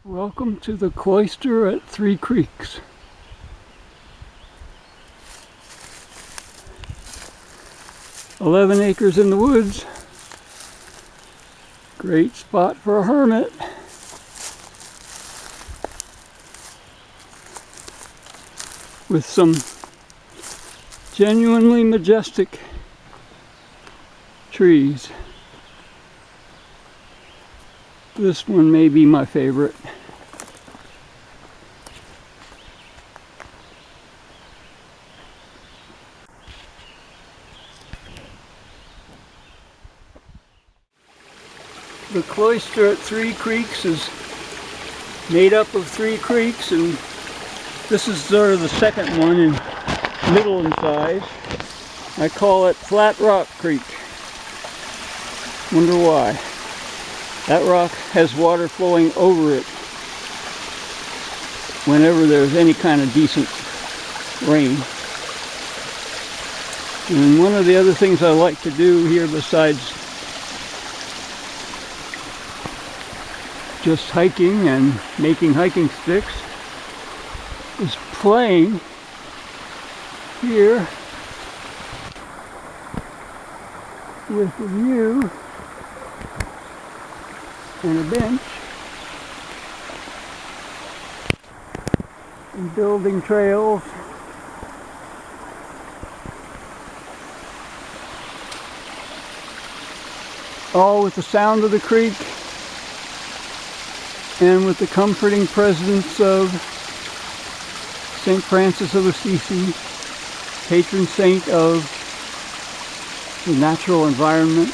Welcome to the Cloister at Three Creeks. "11 acres in the woods. Great spot for a hermit. With some genuinely majestic trees. This one may be my favorite. The Cloister at Three Creeks is made up of 3 creeks, and this is sort of the second one in middle in size. I call it Flat Rock Creek. Wonder why. That rock has water flowing over it whenever there's any kind of decent rain. And one of the other things I like to do here, besides just hiking and making hiking sticks, is playing here with a view and a bench and building trails. All with the sound of the creek and with the comforting presence of St. Francis of Assisi, patron saint of the natural environment.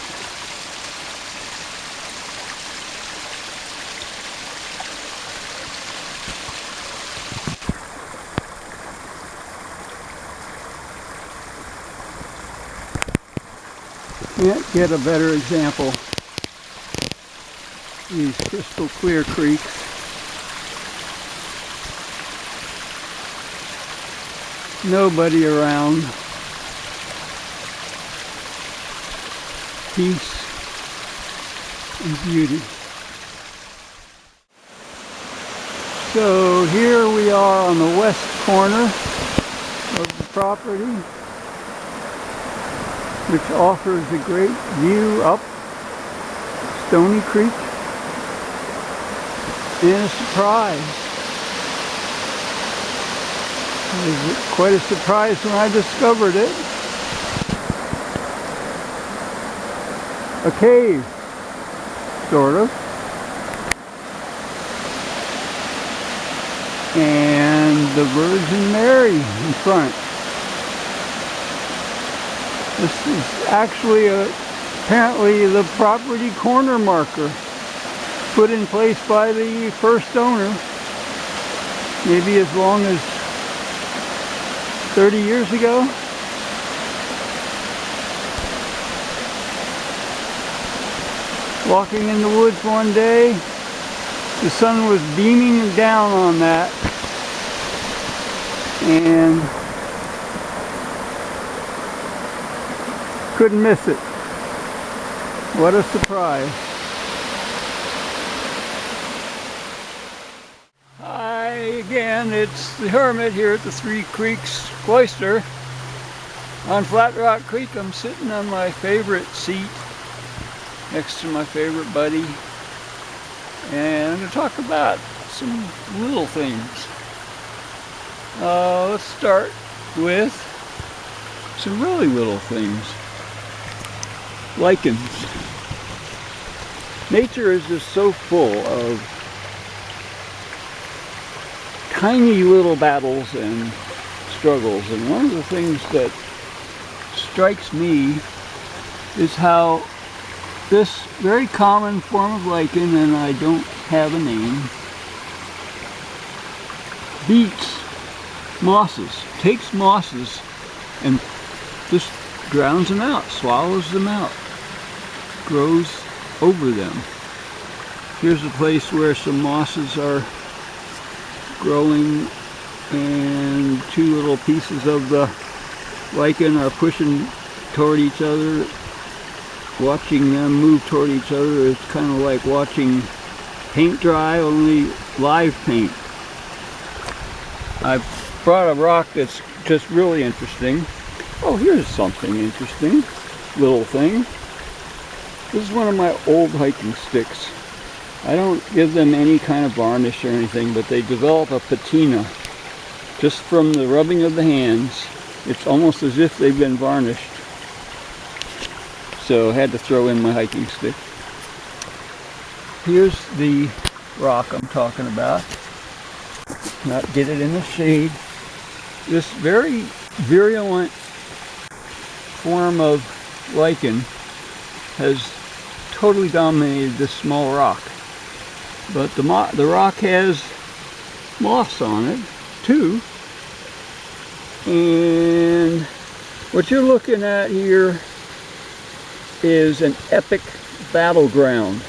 Can't get a better example. These crystal clear creeks. Nobody around. Peace and beauty. So here we are on the west corner of the property, which offers a great view up Stony Creek. And a surprise. It was quite a surprise when I discovered it. A cave, sort of. And the Virgin Mary in front. This is actually apparently the property corner marker put in place by the first owner, maybe as long as 30 years ago. Walking in the woods one day, the sun was beaming down on that, and couldn't miss it. What a surprise. Again, it's the hermit here at the Three Creeks Cloister on Flat Rock Creek. I'm sitting on my favorite seat next to my favorite buddy, and I'm going to talk about some little things. Let's start with some really little things. Lichens. Nature is just so full of tiny little battles and struggles, and one of the things that strikes me is how this very common form of lichen, and I don't have a name, beats mosses, takes mosses and just drowns them out, swallows them out, grows over them. Here's a place where some mosses are growing, and 2 little pieces of the lichen are pushing toward each other. Watching them move toward each other is kind of like watching paint dry, only live paint. I brought a rock that's just really interesting. Oh, here's something interesting. Little thing. This is one of my old hiking sticks. I don't give them any kind of varnish or anything, but they develop a patina just from the rubbing of the hands. It's almost as if they've been varnished. So I had to throw in my hiking stick. Here's the rock I'm talking about. Not get it in the shade. This very virulent form of lichen has totally dominated this small rock. But the rock has moss on it too. And what you're looking at here is an epic battleground.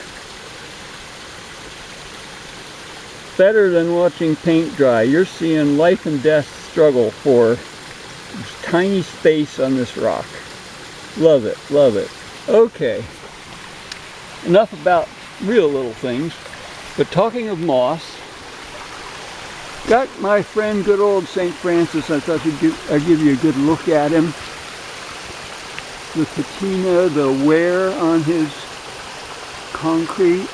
Better than watching paint dry. You're seeing life and death struggle for this tiny space on this rock. Love it, love it. Okay, enough about real little things, but talking of moss, got my friend good old St. Francis. I thought I'd give you a good look at him. The patina, the wear on his concrete,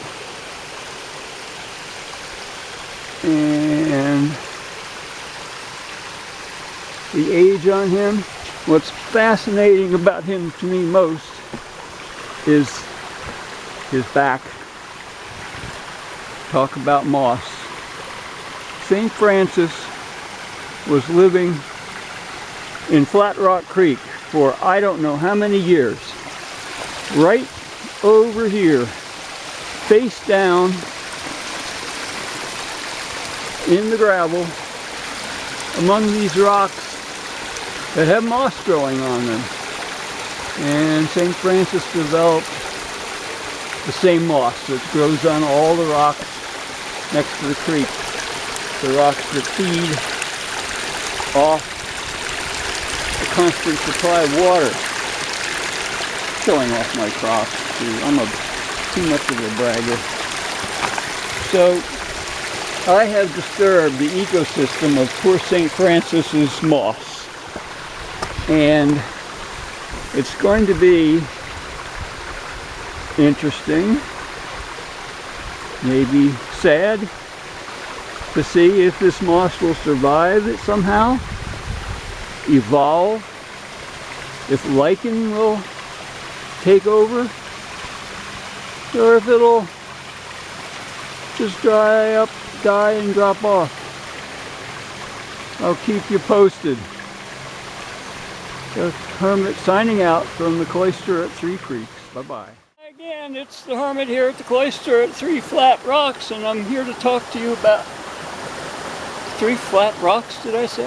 and the age on him. What's fascinating about him to me most is his back. Talk about moss. St. Francis was living in Flat Rock Creek for I don't know how many years. Right over here, face down in the gravel among these rocks that have moss growing on them. And St. Francis developed the same moss that grows on all the rocks next to the creek. The rocks that feed off a constant supply of water. Showing off my crops too. I'm too much of a bragger. So I have disturbed the ecosystem of poor St. Francis's moss. And it's going to be interesting, maybe sad, to see if this moss will survive it somehow, evolve, if lichen will take over, or if it'll just dry up, die, and drop off. I'll keep you posted. The Hermit signing out from the Cloister at Three Creeks. Bye-bye. Again, it's the Hermit here at the Cloister at Three Flat Rocks, and I'm here to talk to you about three flat rocks, did I say?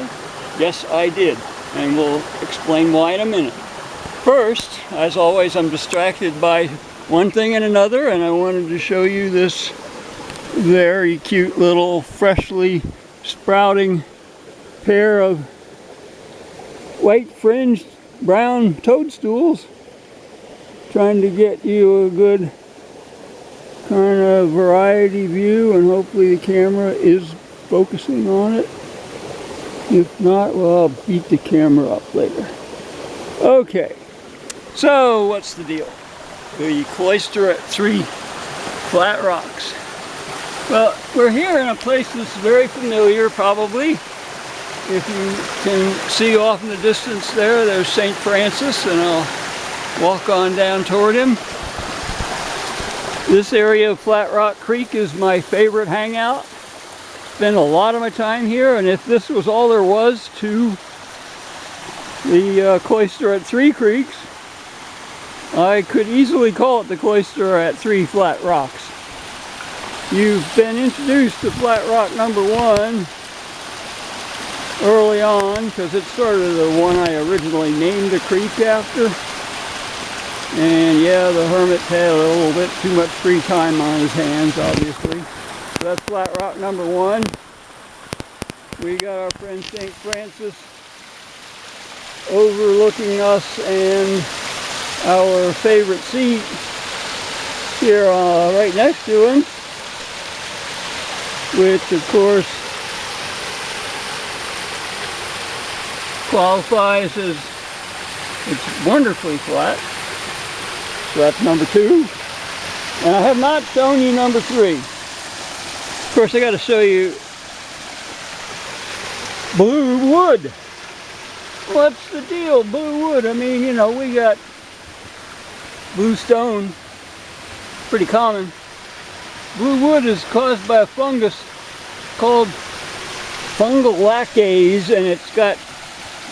Yes, I did, and we'll explain why in a minute. First, as always, I'm distracted by one thing and another, and I wanted to show you this very cute little freshly sprouting pair of white fringed brown toadstools, trying to get you a good kind of variety view, and hopefully the camera is focusing on it. If not, well, I'll beat the camera up later. Okay, so what's the deal? The Cloister at Three Flat Rocks. Well, we're here in a place that's very familiar, probably. If you can see off in the distance there's St. Francis, and I'll walk on down toward him. This area of Flat Rock Creek is my favorite hangout. Spend a lot of my time here, and if this was all there was to the Cloister at Three Creeks, I could easily call it the Cloister at Three Flat Rocks. You've been introduced to Flat Rock number 1 early on, because it's sort of the one I originally named the creek after. And yeah, the Hermit had a little bit too much free time on his hands, obviously. So that's Flat Rock number 1. We got our friend St. Francis overlooking us and our favorite seat here right next to him. which of course qualifies as it's wonderfully flat. So that's number 2. And I have not shown you number 3. Of course, I got to show you blue wood. What's the deal, blue wood? I mean, you know, we got blue stone, pretty common. Blue wood is caused by a fungus called fungal lacase, and it's got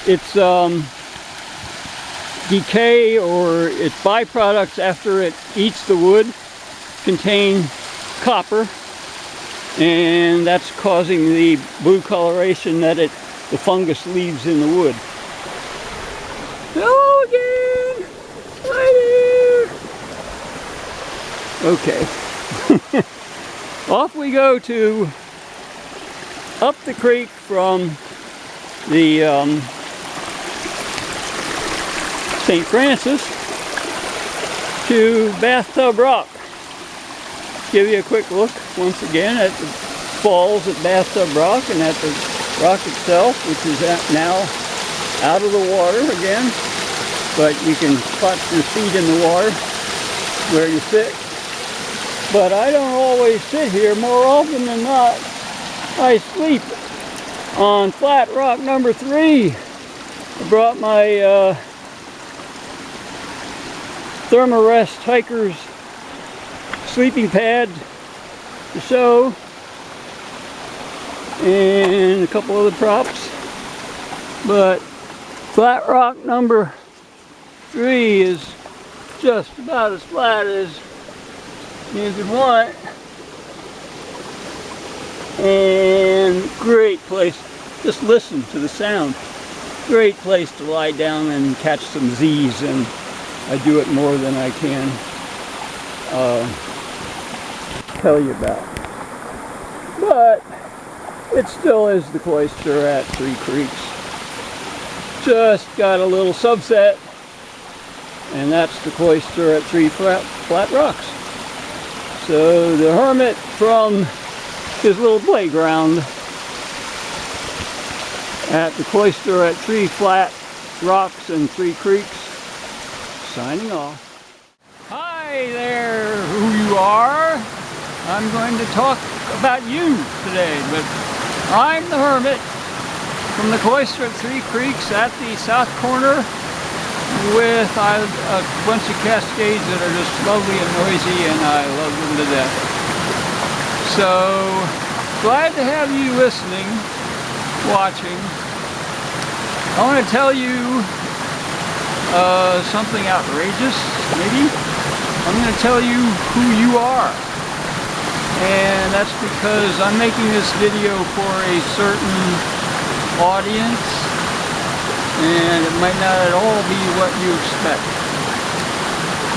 its decay or its byproducts after it eats the wood contain copper, and that's causing the blue coloration that the fungus leaves in the wood. Hello again! Later! Okay. Off we go to up the creek from the St. Francis to Bathtub Rock. Give you a quick look once again at the falls at Bathtub Rock and at the rock itself, which is now out of the water again, but you can spot your feet in the water where you sit. But I don't always sit here. More often than not, I sleep on flat rock number 3. I brought my Thermarest hiker's sleeping pad to show, and a couple other props. But flat rock number 3 is just about as flat as you could want, and great place. Just listen to the sound. Great place to lie down and catch some Z's, and I do it more than I can tell you about. But it still is the Cloister at Three Creeks. Just got a little subset, and that's the Cloister at Three Flat Rocks. So the hermit from his little playground at the Cloister at Three Flat Rocks and Three Creeks, signing off. Hi there, who you are. I'm going to talk about you today, but I'm the hermit from the Cloister at Three Creeks at the south corner, with a bunch of cascades that are just lovely and noisy, and I love them to death. So glad to have you listening, watching. I want to tell you something outrageous, maybe. I'm going to tell you who you are. And that's because I'm making this video for a certain audience, and it might not at all be what you expect.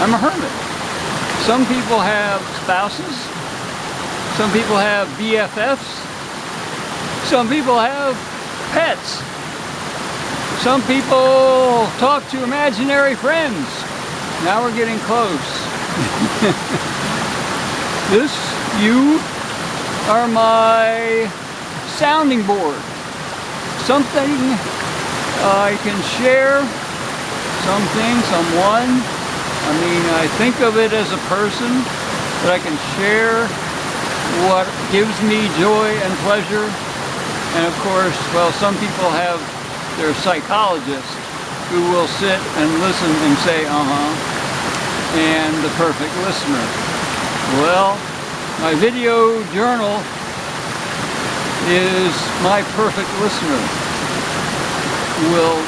I'm a hermit. Some people have spouses. Some people have BFFs. Some people have pets. Some people talk to imaginary friends. Now we're getting close. You are my sounding board. Something I can share, something, someone. I mean, I think of it as a person, but I can share what gives me joy and pleasure. And of course, well, some people have their psychologists who will sit and listen and say, and the perfect listener. Well, my video journal is my perfect listener. Will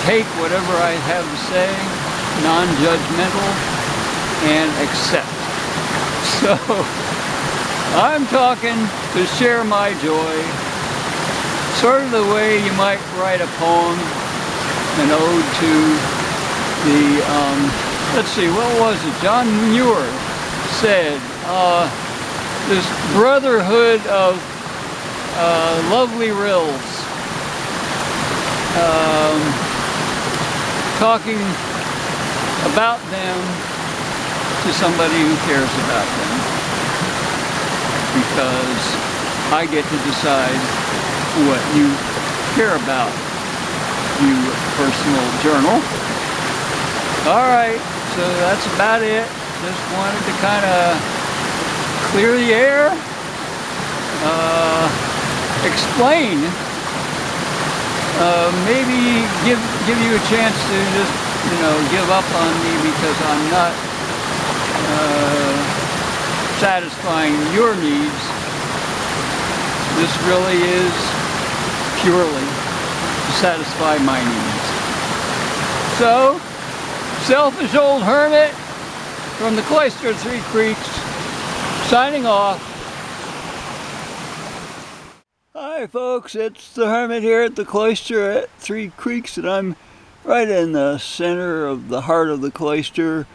take whatever I have to say, non-judgmental, and accept. So, I'm talking to share my joy, sort of the way you might write a poem, an ode to the, let's see, what was it? John Muir said, this brotherhood of lovely rills, talking about them to somebody who cares about them, because I get to decide what you care about, you personal journal. Alright, so that's about it. Just wanted to kind of clear the air, explain, maybe give you a chance to just, give up on me because I'm not satisfying your needs. This really is purely to satisfy my needs. So, selfish old hermit from the Cloister 3 Creeks, signing off. Hi folks, it's the hermit here at the Cloister at 3 Creeks, and I'm right in the center of the heart of the Cloister,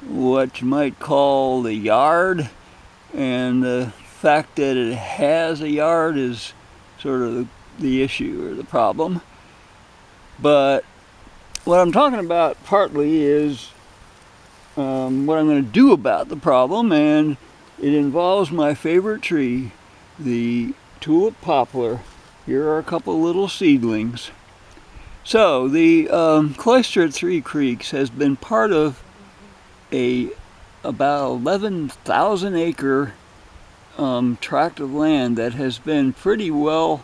what you might call the yard. And the fact that it has a yard is sort of the issue or the problem. But what I'm talking about partly is what I'm going to do about the problem, and it involves my favorite tree, the tulip poplar. Here are a couple little seedlings. So the Cloister at 3 Creeks has been part of about 11,000 acre tract of land that has been pretty well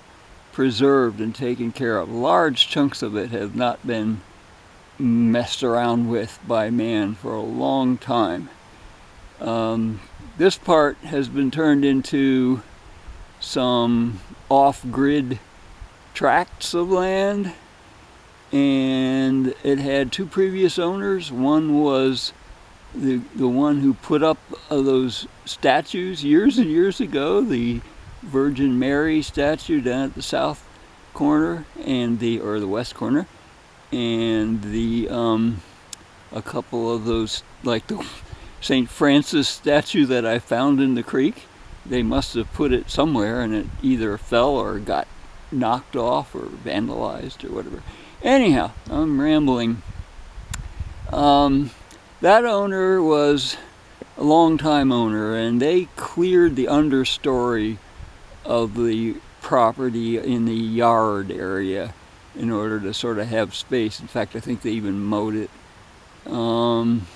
preserved and taken care of. Large chunks of it have not been messed around with by man for a long time. This part has been turned into some off-grid tracts of land, and it had two previous owners. One was the one who put up those statues years and years ago, the Virgin Mary statue down at the south corner and the west corner, and a couple of those, like the St. Francis statue that I found in the creek. They must have put it somewhere and it either fell or got knocked off or vandalized or whatever. Anyhow, I'm rambling. That owner was a long-time owner, and they cleared the understory of the property in the yard area in order to sort of have space. In fact, I think they even mowed it. Problem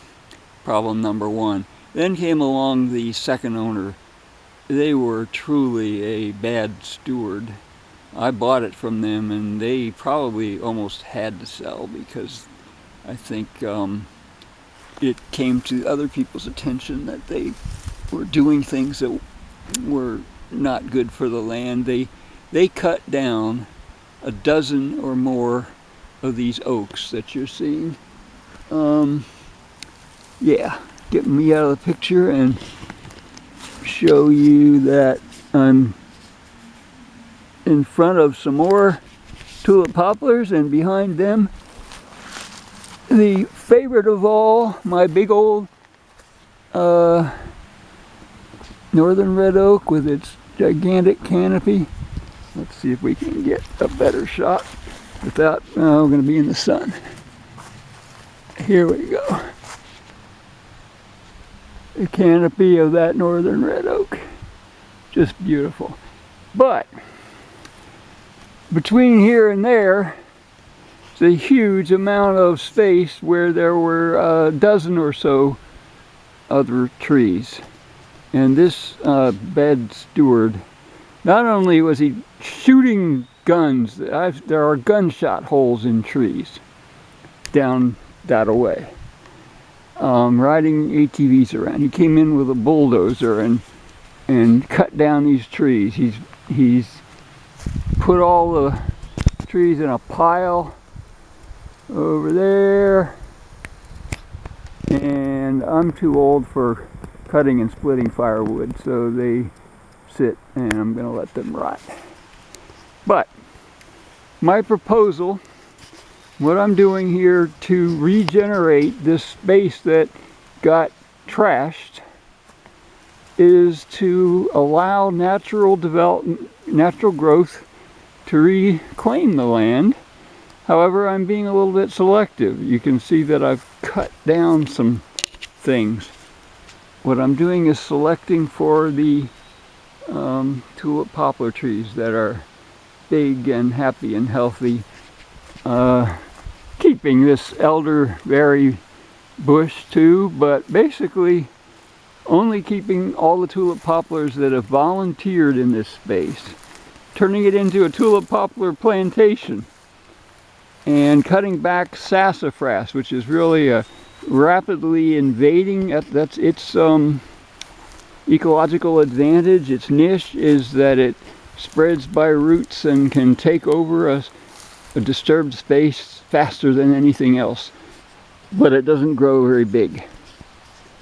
number one. Then came along the second owner. They were truly a bad steward. I bought it from them, and they probably almost had to sell because I think it came to other people's attention that they were doing things that were not good for the land. They cut down a dozen or more of these oaks that you're seeing. Yeah, getting me out of the picture and show you that I'm in front of some more tulip poplars, and behind them the favorite of all, my big old northern red oak with its gigantic canopy. Let's see if we can get a better shot without, we're going to be in the sun. Here we go. The canopy of that northern red oak. Just beautiful. But between here and there, it's a huge amount of space where there were a dozen or so other trees. And this bad steward, not only was he shooting guns, there are gunshot holes in trees down that away. Riding ATVs around. He came in with a bulldozer and cut down these trees. He's put all the trees in a pile over there, and I'm too old for cutting and splitting firewood, so they sit, and I'm going to let them rot. But my proposal, what I'm doing here to regenerate this space that got trashed, is to allow natural development, natural growth to reclaim the land. However, I'm being a little bit selective. You can see that I've cut down some things. What I'm doing is selecting for the tulip poplar trees that are big and happy and healthy. Keeping this elderberry bush too, but basically only keeping all the tulip poplars that have volunteered in this space, turning it into a tulip poplar plantation, and cutting back sassafras, which is really a rapidly invading, that's its ecological advantage. Its niche is that it spreads by roots and can take over a disturbed space faster than anything else, but it doesn't grow very big.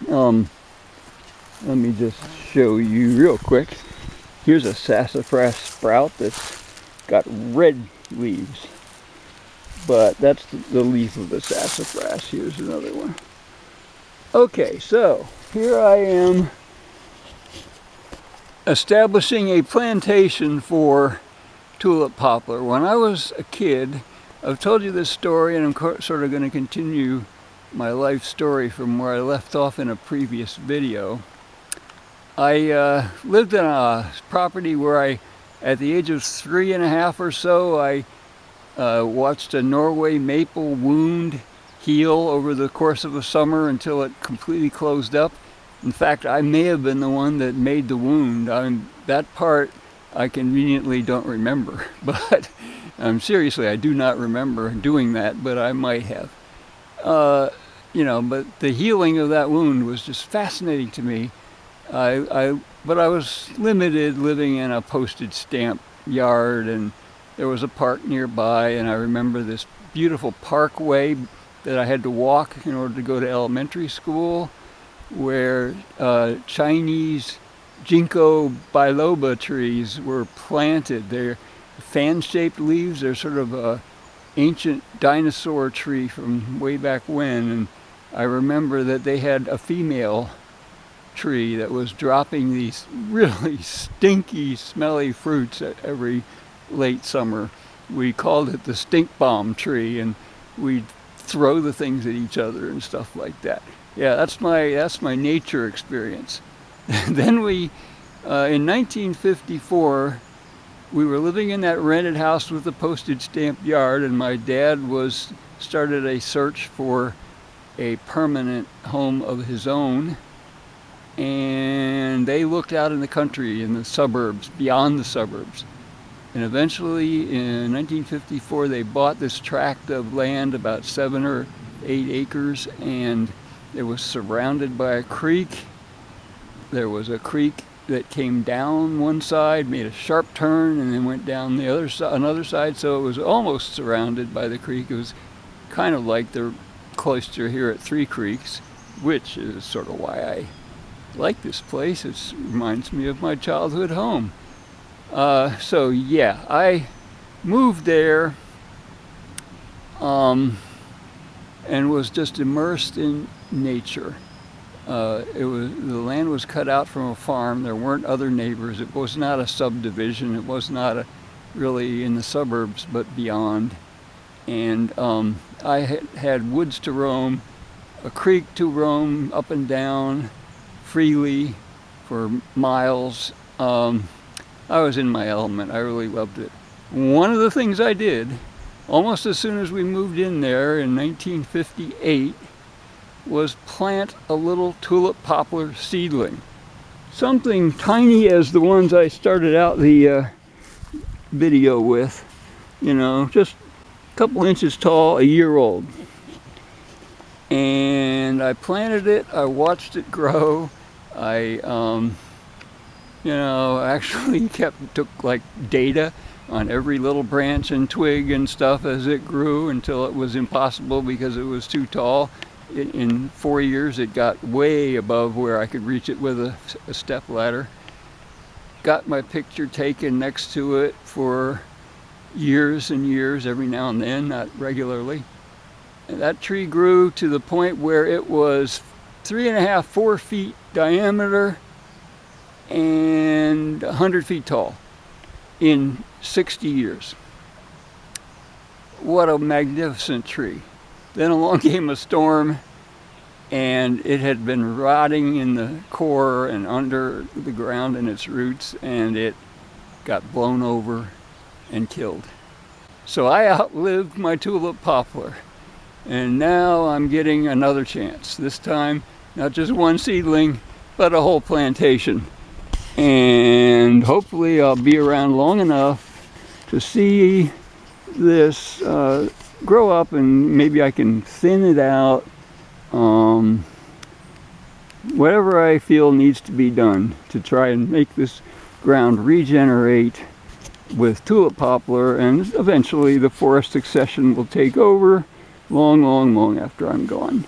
Let me just show you real quick. Here's a sassafras sprout that's got red leaves, but that's the leaf of the sassafras. Here's another one. Okay, so here I am establishing a plantation for tulip poplar. When I was a kid, I've told you this story, and I'm sort of going to continue my life story from where I left off in a previous video. I lived in a property where at the age of 3.5 or so, I watched a Norway maple wound heal over the course of a summer until it completely closed up. In fact, I may have been the one that made the wound. That part I conveniently don't remember, but seriously, I do not remember doing that, but I might have. You know, but the healing of that wound was just fascinating to me. But I was limited, living in a postage stamp yard, and there was a park nearby, and I remember this beautiful parkway that I had to walk in order to go to elementary school, where Chinese ginkgo biloba trees were planted. They're fan-shaped leaves. They're sort of a ancient dinosaur tree from way back when, and I remember that they had a female tree that was dropping these really stinky, smelly fruits every late summer. We called it the stink bomb tree, and we'd throw the things at each other and stuff like that. Yeah, that's my nature experience. Then in 1954, we were living in that rented house with the postage stamp yard, and my dad started a search for a permanent home of his own. And they looked out in the country, in the suburbs, beyond the suburbs. And eventually, in 1954, they bought this tract of land, about 7 or 8 acres, and it was surrounded by a creek. There was a creek that came down one side, made a sharp turn, and then went down another side, so it was almost surrounded by the creek. It was kind of like the Cloister here at Three Creeks, which is sort of why I like this place. It reminds me of my childhood home. So yeah, I moved there and was just immersed in nature. The land was cut out from a farm. There weren't other neighbors. It was not a subdivision. It was not really in the suburbs, but beyond. And I had woods to roam, a creek to roam up and down freely for miles. I was in my element. I really loved it. One of the things I did, almost as soon as we moved in there in 1958, was plant a little tulip poplar seedling. Something tiny as the ones I started out the video with, you know, just a couple inches tall, a year old. And I planted it, I watched it grow. I actually took like data on every little branch and twig and stuff as it grew until it was impossible because it was too tall. In 4 years, it got way above where I could reach it with a step ladder. Got my picture taken next to it for years and years, every now and then, not regularly. And that tree grew to the point where it was 3.5, 4 feet diameter and 100 feet tall in 60 years. What a magnificent tree. Then along came a storm and it had been rotting in the core and under the ground in its roots, and it got blown over and killed. So I outlived my tulip poplar, and now I'm getting another chance. This time, not just one seedling, but a whole plantation. And hopefully I'll be around long enough to see this grow up, and maybe I can thin it out. Whatever I feel needs to be done to try and make this ground regenerate with tulip poplar, and eventually the forest succession will take over long after I'm gone.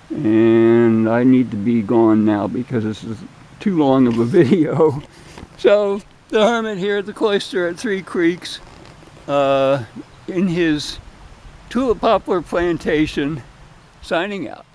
And I need to be gone now because this is too long of a video. So the hermit here at the Cloister at Three Creeks, in his tulip poplar plantation, signing out.